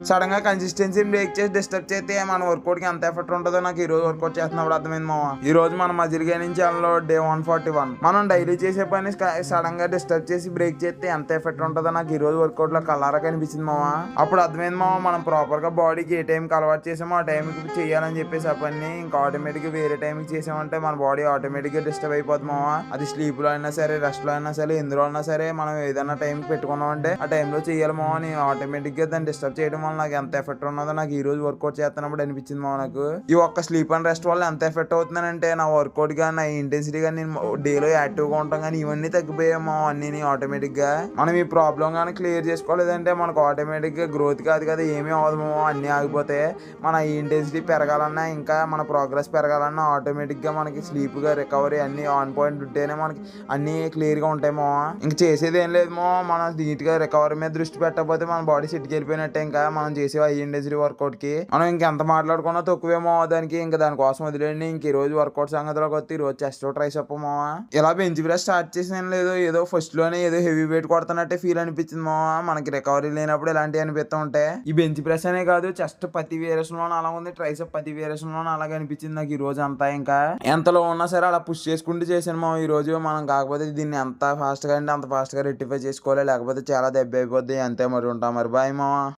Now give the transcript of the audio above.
Sudden గా consistency break చేసి disturb చేస్తే మన వర్కౌట్ కి ఎంత ఎఫెక్ట్ ఉంటుందో నాకు ఈ రోజు వర్కౌట్ చేస్తున్నప్పుడు అర్థమైంది మామ. ఈ రోజు మన మజిల్ గెయినింగ్ ఛానల్ లో డే 141 మనం డైలీ చేసే పని సడన్ గా డిస్టర్బ్ చేసి బ్రేక్ చేస్తే ఎంత ఎఫెక్ట్ ఉంటుందో నాకు ఈ రోజు వర్కౌట్ లో కలరా కనిపించింది మామ. అప్పుడు అర్థమైంది మామ, మనం ప్రాపర్ గా బాడీకి ఏ టైంకి అలవాటు చేసామో ఆ టైంకి చేయాలని చెప్పేసి ఆ పని ఇంకా ఆటోమేటిక్ గా వేరే టైంకి చేసామంటే మన బాడీ ఆటోమేటిక్ గా డిస్టర్బ్ అయిపోతుంది మామ. అది స్లీప్ లో అయినా సరే, రెస్ట్ లో అయినా సరే, ఎందులో అయినా సరే మనం ఏదైనా టైంకి పెట్టుకున్నాం అంటే ఆ టైంలో చేయాలి మామ. నేను ఆటోమేటిక్ గా దాన్ని డిస్టర్బ్ చేయడం వల్ల నాకు ఎంత ఎఫెక్ట్ ఉన్నదో నాకు ఈ రోజు వర్కౌట్ చేస్తున్నప్పుడు అనిపించింది మామ. నాకు ఈ ఒక్క స్లీప్ అండ్ రెస్ట్ వల్ల ఎంత ఎఫెక్ట్ అవుతుందంటే నా వర్కౌట్ గా, నా ఇంటెన్సిటీ గా, నేను డేలో యాక్టివ్ గా ఉంటాం కానీ ఇవన్నీ తగ్గిపోయామో అన్ని ఆటోమేటిక్ గా. మనం ఈ ప్రాబ్లం కానీ క్లియర్ చేసుకోలేదంటే మనకు ఆటోమేటిక్ గా గ్రోత్ కాదు కదా, ఏమీ అవదమో, అన్ని ఆగిపోతే మన ఇంటెన్సిటీ పెరగాలన్నా ఇంకా మన ప్రోగ్రెస్ పెరగాలన్నా ఆటోమేటిక్ గా మనకి స్లీప్ గా రికవరీ అన్ని ఆన్ పాయింట్ ఉంటేనే మనకి అన్ని క్లియర్ గా ఉంటాయి మామ. ఇంక చేసేది ఏం లేదు మామ, మనం నీట్ గా రికవరీ మీద దృష్టి పెట్టకపోతే మన బాడీ సెట్కి వెళ్ళిపోయినట్టే. ఇంకా మనం చేసే ఇండస్ట్రీ వర్కౌట్ కి మనం ఇంకెంత మాట్లాడుకున్నా తక్కువేమో దానికి. ఇంకా దానికోసం వదిలేండి. ఇంక ఈ రోజు వర్కౌట్ సంగతిలోకి వస్తే ఈ రోజు చెస్ట్ ట్రైసెప్ మామ. ఇలా బెంచ్ ప్రెస్ స్టార్ట్ చేసిన లేదు, ఏదో ఫస్ట్ లోనే ఏదో హెవీ వెయిట్ కొడుతున్నట్టే ఫీల్ అనిపించింది మామ. మనకి రికవరీ లేనప్పుడు ఇలాంటివి అనిపిస్తూ ఉంటాయి. ఈ బెంచ్ ప్రెస్ అనే కాదు, చెస్ట్ ప్రతి వేరియేషన్ లోనే అలా ఉంది, ట్రైసెప్ ప్రతి వేరియేషన్ లోనే అలాగే అనిపించింది నాకు ఈ రోజు అంతా. ఇంకా ఎంతలో ఉన్నా సరే అలా పుష్ చేసుకుంటూ చేశాను మామ ఈ రోజు. మనం కాకపోతే దీన్ని ఎంత ఫాస్ట్ గా అంటే అంత ఫాస్ట్ గా రెక్టిఫై చేసుకోవాలి, లేకపోతే చాలా దెబ్బ అయిపోద్ది. అంతే మరి, ఉంటాం మరి, బాయ్ మామ.